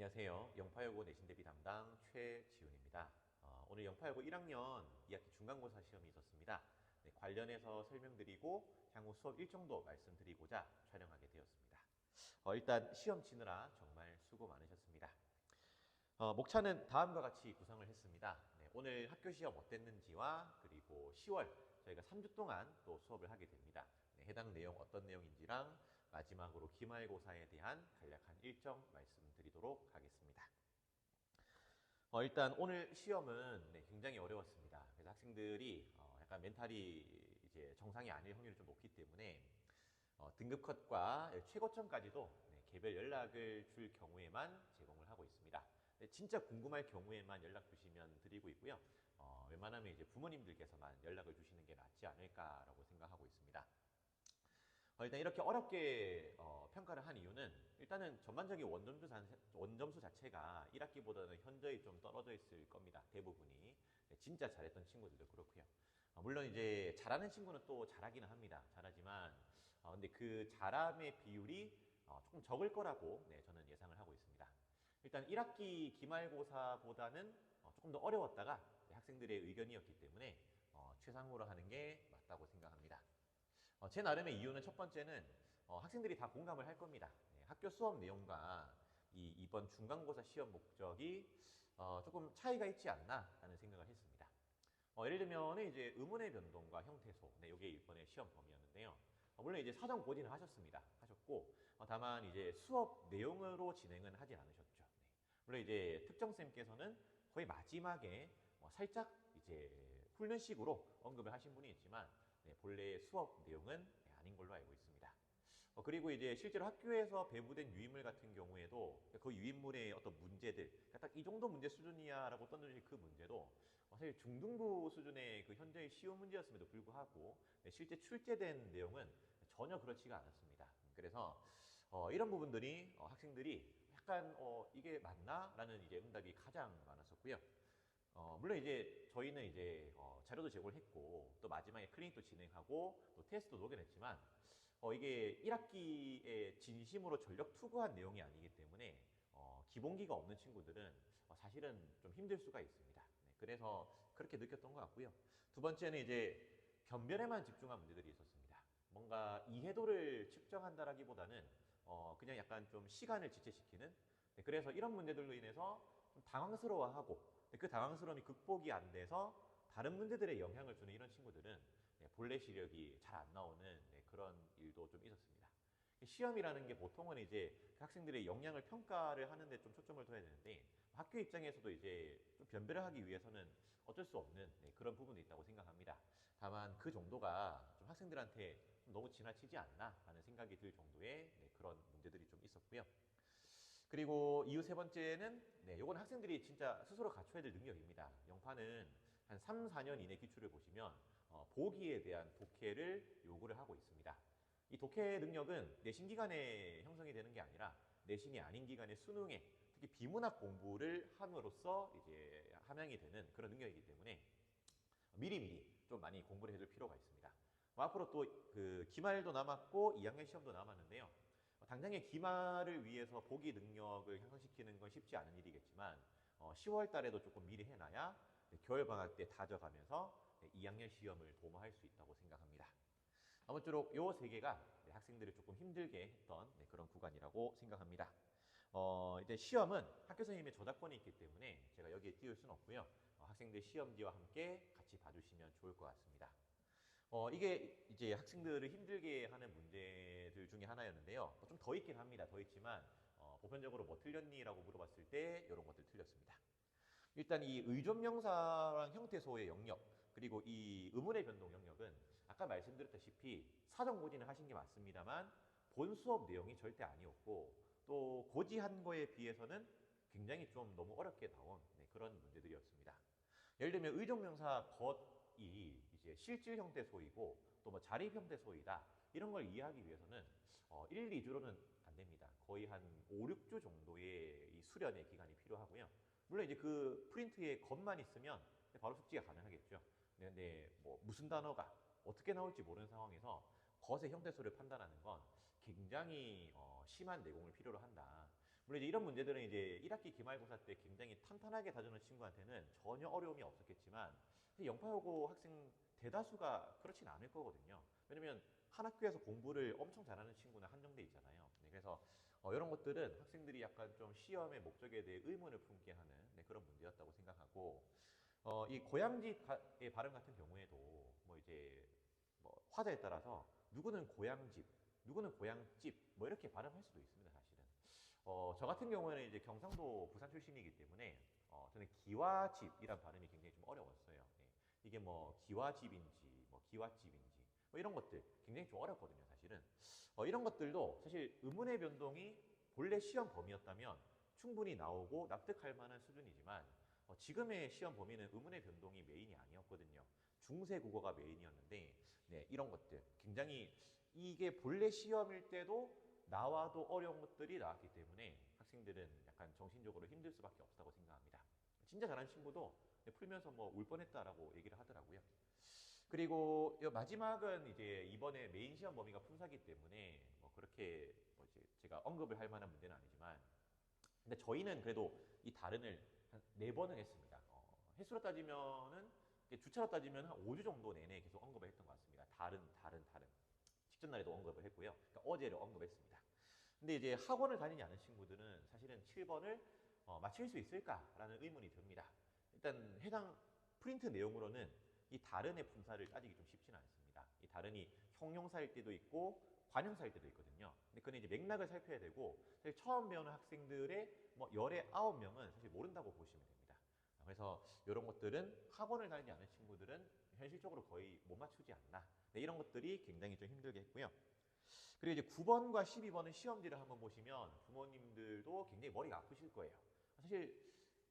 안녕하세요. 영파여고 내신 대비 담당 최지훈입니다. 오늘 영파여고 1학년 2학기 중간고사 시험이 있었습니다. 네, 관련해서 설명드리고 향후 수업 일정도 말씀드리고자 촬영하게 되었습니다. 일단 시험 치느라 정말 수고 많으셨습니다. 목차는 다음과 같이 구성을 했습니다. 네, 오늘 학교 시험 어땠는지와 그리고 10월 저희가 3주 동안 또 수업을 하게 됩니다. 네, 해당 내용 어떤 내용인지랑 마지막으로 기말고사에 대한 간략한 일정 말씀드리도록 하겠습니다. 일단 오늘 시험은 굉장히 어려웠습니다. 그래서 학생들이 약간 멘탈이 이제 정상이 아닐 확률이 좀 높기 때문에 등급 컷과 최고점까지도 개별 연락을 줄 경우에만 제공을 하고 있습니다. 진짜 궁금할 경우에만 연락 주시면 드리고 있고요. 웬만하면 이제 부모님들께서만 연락을 주시는 게 낫지 않을까라고 생각하고 있습니다. 일단 이렇게 어렵게 평가를 한 이유는 일단은 전반적인 원점수 자체가 1학기보다는 현저히 좀 떨어져 있을 겁니다. 대부분이. 진짜 잘했던 친구들도 그렇고요. 물론 이제 잘하는 친구는 또 잘하기는 합니다. 잘하지만 근데 그 잘함의 비율이 조금 적을 거라고 저는 예상을 하고 있습니다. 일단 1학기 기말고사보다는 조금 더 어려웠다가 학생들의 의견이었기 때문에 최상으로 하는 게 맞다고 생각합니다. 제 나름의 이유는 첫 번째는 학생들이 다 공감을 할 겁니다. 학교 수업 내용과 이번 중간고사 시험 목적이 조금 차이가 있지 않나 라는 생각을 했습니다. 예를 들면 이제 의문의 변동과 형태소, 이게 이번에 시험 범위였는데요. 물론 이제 사전 고지는 하셨고 다만 이제 수업 내용으로 진행은 하진 않으셨죠. 물론 이제 특정쌤께서는 거의 마지막에 살짝 이제 훈련식으로 언급을 하신 분이 있지만 본래 수업 내용은 아닌 걸로 알고 있습니다. 그리고 이제 실제로 학교에서 배부된 유인물 같은 경우에도 그 유인물의 어떤 문제들, 그러니까 딱 이 정도 문제 수준이야라고 던져질 그 문제도 사실 중등부 수준의 그 현저히 쉬운 문제였음에도 불구하고 실제 출제된 내용은 전혀 그렇지가 않았습니다. 그래서 이런 부분들이 학생들이 약간 이게 맞나? 라는 이제 응답이 가장 많았었고요. 물론 이제 저희는 이제 자료도 제공을 했고 또 마지막에 클리닉도 진행하고 또 테스트도 녹여냈지만 이게 1학기에 진심으로 전력 투구한 내용이 아니기 때문에 기본기가 없는 친구들은 사실은 좀 힘들 수가 있습니다. 그래서 그렇게 느꼈던 것 같고요. 두 번째는 이제 변별에만 집중한 문제들이 있었습니다. 뭔가 이해도를 측정한다라기보다는 그냥 약간 좀 시간을 지체시키는 그래서 이런 문제들로 인해서 좀 당황스러워하고 그 당황스러움이 극복이 안 돼서 다른 문제들에 영향을 주는 이런 친구들은 본래 시력이 잘 안 나오는 그런 일도 좀 있었습니다. 시험이라는 게 보통은 이제 그 학생들의 역량을 평가를 하는데 좀 초점을 둬야 되는데 학교 입장에서도 이제 좀 변별을 하기 위해서는 어쩔 수 없는 그런 부분이 있다고 생각합니다. 다만 그 정도가 좀 학생들한테 좀 너무 지나치지 않나 하는 생각이 들 정도의 그런 문제들이 좀 있었고요. 그리고 이유 세 번째는 요건 학생들이 진짜 스스로 갖춰야 될 능력입니다. 영파는 한 3, 4년 이내 기출을 보시면 보기에 대한 독해를 요구를 하고 있습니다. 이 독해 능력은 내신 기간에 형성이 되는 게 아니라 내신이 아닌 기간에 수능에 특히 비문학 공부를 함으로써 이제 함양이 되는 그런 능력이기 때문에 미리미리 좀 많이 공부를 해둘 필요가 있습니다. 앞으로 또 그 기말도 남았고 2학년 시험도 남았는데요. 당장의 기말을 위해서 보기 능력을 향상시키는 건 쉽지 않은 일이겠지만 10월 달에도 조금 미리 해놔야 겨울방학 때 다져가면서 2학년 시험을 도모할 수 있다고 생각합니다. 아무쪼록 요 세 개가 학생들을 조금 힘들게 했던 그런 구간이라고 생각합니다. 이제 시험은 학교 선생님의 저작권이 있기 때문에 제가 여기에 띄울 수는 없고요. 학생들 시험지와 함께 같이 봐주시면 좋을 것 같습니다. 이게 이제 학생들을 힘들게 하는 문제들 중에 하나였는데요. 좀 더 있긴 합니다. 더 있지만 보편적으로 뭐 틀렸니? 라고 물어봤을 때 이런 것들 틀렸습니다. 일단 이 의존명사랑 형태소의 영역 그리고 이 의문의 변동 영역은 아까 말씀드렸다시피 사전 고지는 하신 게 맞습니다만 본 수업 내용이 절대 아니었고 또 고지한 거에 비해서는 굉장히 좀 너무 어렵게 나온 그런 문제들이었습니다. 예를 들면 의존명사 겉이 이제 실질 형태 소이고 또 뭐 자립 형태 소이다 이런 걸 이해하기 위해서는 1, 2주로는 안 됩니다. 거의 한 5, 6주 정도의 이 수련의 기간이 필요하고요. 물론 이제 그 프린트에 겉만 있으면 바로 숙지가 가능하겠죠. 근데 뭐 무슨 단어가 어떻게 나올지 모르는 상황에서 겉의 형태소를 판단하는 건 굉장히 심한 내공을 필요로 한다. 물론 이제 이런 문제들은 이제 1학기 기말고사 때 굉장히 탄탄하게 다루는 친구한테는 전혀 어려움이 없었겠지만 사실 영파여고 학생 대다수가 그렇진 않을 거거든요. 왜냐면 한 학교에서 공부를 엄청 잘하는 친구는 한정돼 있잖아요. 네, 그래서 이런 것들은 학생들이 약간 좀 시험의 목적에 대해 의문을 품게 하는 네, 그런 문제였다고 생각하고 이 고향집의 발음 같은 경우에도 뭐 이제 뭐 화자에 따라서 누구는 고향집, 누구는 고향집 뭐 이렇게 발음할 수도 있습니다, 사실은. 저 같은 경우에는 이제 경상도 부산 출신이기 때문에 저는 기와집이란 발음이 굉장히 좀 어려웠어요. 네. 이게 뭐 기와집인지 뭐 기와집인지 뭐 이런 것들 굉장히 좀 어렵거든요, 사실은. 이런 것들도 사실 의문의 변동이 본래 시험 범위였다면 충분히 나오고 납득할 만한 수준이지만 지금의 시험 범위는 의문의 변동이 메인이 아니었거든요. 중세 국어가 메인이었는데 네, 이런 것들 굉장히 이게 본래 시험일 때도 나와도 어려운 것들이 나왔기 때문에 학생들은 약간 정신적으로 힘들 수밖에 없다고 생각합니다. 진짜 잘하는 친구도 풀면서 뭐 울 뻔했다라고 얘기를 하더라고요. 그리고 마지막은 이제 이번에 메인 시험 범위가 품사기 때문에 뭐 그렇게 뭐 이제 제가 언급을 할 만한 문제는 아니지만 근데 저희는 그래도 이 다른을 한 4번을 했습니다. 횟수로 따지면은 주차로 따지면 한 5주 정도 내내 계속 언급을 했던 것 같습니다. 다른. 직전 날에도 언급을 했고요. 그러니까 어제를 언급했습니다. 근데 이제 학원을 다니지 않은 친구들은 사실은 7번을 맞힐 수 있을까라는 의문이 듭니다. 일단 해당 프린트 내용으로는 이 다른의 품사를 따지기 좀 쉽지는 않습니다. 이 다른이 형용사일 때도 있고 관형사일 때도 있거든요. 근데 그는 이제 맥락을 살펴야 되고 사실 처음 배우는 학생들의 뭐 열의 9명은 사실 모른다고 보시면 됩니다. 그래서 이런 것들은 학원을 다니지 않은 친구들은 현실적으로 거의 못 맞추지 않나. 네, 이런 것들이 굉장히 좀 힘들게 했고요. 그리고 이제 9번과 12번은 시험지를 한번 보시면 부모님들도 굉장히 머리가 아프실 거예요. 사실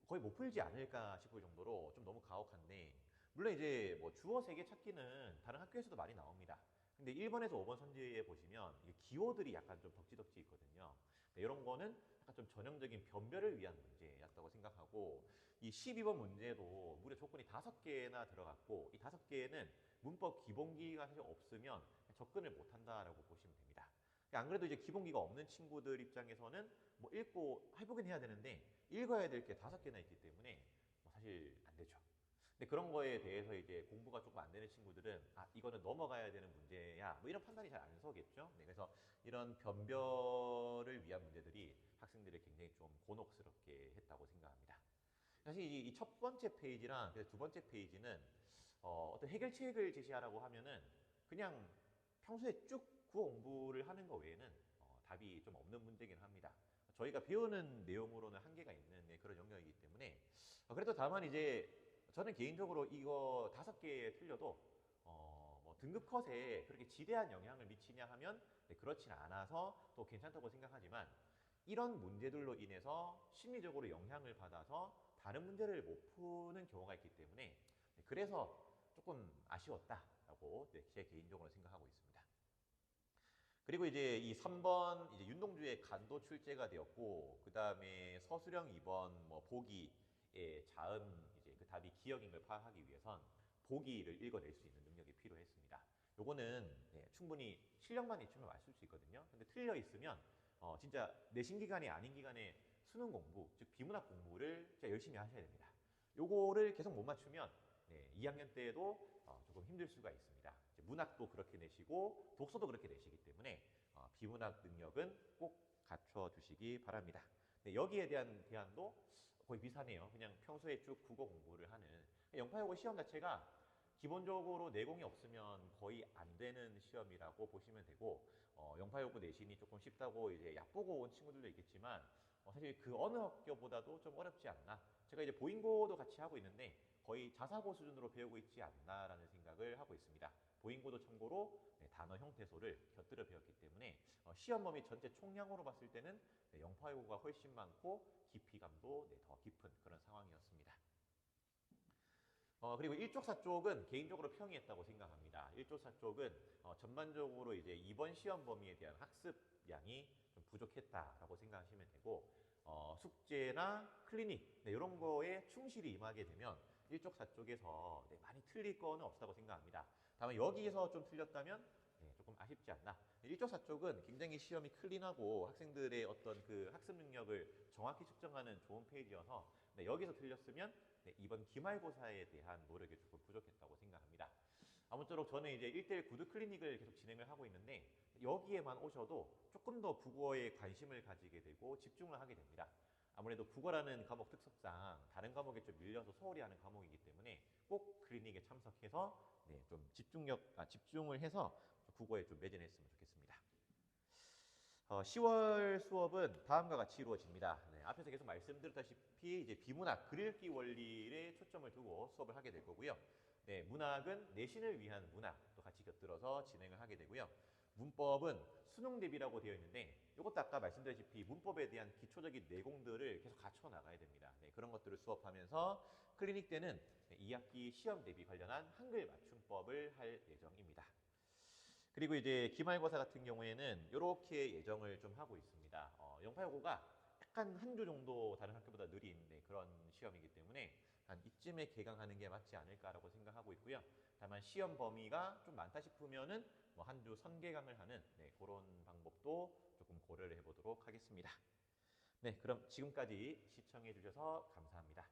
거의 못 풀지 않을까 싶을 정도로 좀 너무 가혹한데 물론 이제 뭐 주어 3개 찾기는 다른 학교에서도 많이 나옵니다. 근데 1번에서 5번 선지에 보시면 기호들이 약간 좀 덕지덕지 있거든요. 네, 이런 거는 약간 좀 전형적인 변별을 위한 문제였다고 생각하고 이 12번 문제도 무려 조건이 5개나 들어갔고 이 5개에는 문법 기본기가 사실 없으면 접근을 못한다라고 보시면 됩니다. 안 그래도 이제 기본기가 없는 친구들 입장에서는 뭐 읽고 해보긴 해야 되는데 읽어야 될 게 5개나 있기 때문에 뭐 사실 안 되죠. 근데 그런 거에 대해서 이제 공부가 조금 안 되는 친구들은 아 이거는 넘어가야 되는 문제야 뭐 이런 판단이 잘 안 서겠죠. 네, 그래서 이런 변별을 위한 문제들이 학생들을 굉장히 좀 곤혹스럽게 했다고 생각합니다. 사실 이 첫 번째 페이지랑 두 번째 페이지는 어떤 해결책을 제시하라고 하면은 그냥 평소에 쭉 국어 공부를 하는 거 외에는 답이 좀 없는 문제긴 합니다. 저희가 배우는 내용으로는 한계가 있는 그런 영역이기 때문에 그래도 다만 이제 저는 개인적으로 이거 5개 틀려도 뭐 등급 컷에 그렇게 지대한 영향을 미치냐 하면 네, 그렇진 않아서 또 괜찮다고 생각하지만 이런 문제들로 인해서 심리적으로 영향을 받아서 다른 문제를 못 푸는 경우가 있기 때문에 네, 그래서 조금 아쉬웠다라고 네, 제 개인적으로 생각하고 있습니다. 그리고 이제 이 3번 이제 윤동주의 간도 출제가 되었고 그 다음에 서수령 2번 뭐 보기의 자음 이제 그 답이 기억인 걸 파악하기 위해선 보기를 읽어낼 수 있는 능력이 필요했습니다. 요거는 네, 충분히 실력만 있으면 맞출 수 있거든요. 근데 틀려 있으면 진짜 내신 기간이 아닌 기간에 수능 공부, 즉 비문학 공부를 진짜 열심히 하셔야 됩니다. 요거를 계속 못 맞추면 네, 2학년 때에도 조금 힘들 수가 있습니다. 문학도 그렇게 내시고 독서도 그렇게 내시기 때문에 비문학 능력은 꼭 갖춰주시기 바랍니다. 네, 여기에 대한 대안도 거의 비슷하네요. 그냥 평소에 쭉 국어 공부를 하는 영파여고 시험 자체가 기본적으로 내공이 없으면 거의 안 되는 시험이라고 보시면 되고 영파여고 내신이 조금 쉽다고 이제 얕보고 온 친구들도 있겠지만 사실 그 어느 학교보다도 좀 어렵지 않나. 제가 이제 보잉고도 같이 하고 있는데 거의 자사고 수준으로 배우고 있지 않나라는 생각을 하고 있습니다. 보잉고도 참고로 네, 단어 형태소를 곁들여 배웠기 때문에 시험 범위 전체 총량으로 봤을 때는 네, 영파여고가 훨씬 많고 깊이감도 네, 더 깊은 그런 상황이었습니다. 그리고 1쪽 4쪽은 개인적으로 평이했다고 생각합니다. 1쪽 4쪽은 전반적으로 이제 이번 시험 범위에 대한 학습량이 좀 부족했다라고 생각하시면 되고 숙제나 클리닉 네, 이런 거에 충실히 임하게 되면 1쪽 4쪽에서 네, 많이 틀릴 거는 없다고 생각합니다. 다만 여기에서 좀 틀렸다면 네, 조금 아쉽지 않나. 1조사 쪽은 굉장히 시험이 클린하고 학생들의 어떤 그 학습 능력을 정확히 측정하는 좋은 페이지여서 네, 여기서 틀렸으면 네, 이번 기말고사에 대한 노력이 조금 부족했다고 생각합니다. 아무쪼록 저는 이제 1대1 구두 클리닉을 계속 진행을 하고 있는데 여기에만 오셔도 조금 더 국어에 관심을 가지게 되고 집중을 하게 됩니다. 아무래도 국어라는 과목 특성상 다른 과목에 좀 밀려서 소홀히 하는 과목이기 때문에 꼭 클리닉에 참석해서 네, 좀 집중을 해서 국어에 좀 매진했으면 좋겠습니다. 10월 수업은 다음과 같이 이루어집니다. 네, 앞에서 계속 말씀드렸다시피 이제 비문학, 글읽기 원리에 초점을 두고 수업을 하게 될 거고요. 네, 문학은 내신을 위한 문학도 같이 곁들여서 진행을 하게 되고요. 문법은 수능 대비라고 되어 있는데 이것도 아까 말씀드렸다시피 문법에 대한 기초적인 내공들을 계속 갖춰 나가야 됩니다. 네, 그런 것들을 수업하면서 클리닉 때는 2학기 시험 대비 관련한 한글 맞춤법을 할 예정입니다. 그리고 이제 기말고사 같은 경우에는 이렇게 예정을 좀 하고 있습니다. 0859가 약간 한 주 정도 다른 학교보다 느린 네, 그런 시험이기 때문에 한 이쯤에 개강하는 게 맞지 않을까라고 생각하고 있고요. 다만 시험 범위가 좀 많다 싶으면은 뭐 한 주 선개강을 하는 네, 그런 방법도 조금 고려를 해보도록 하겠습니다. 네, 그럼 지금까지 시청해 주셔서 감사합니다.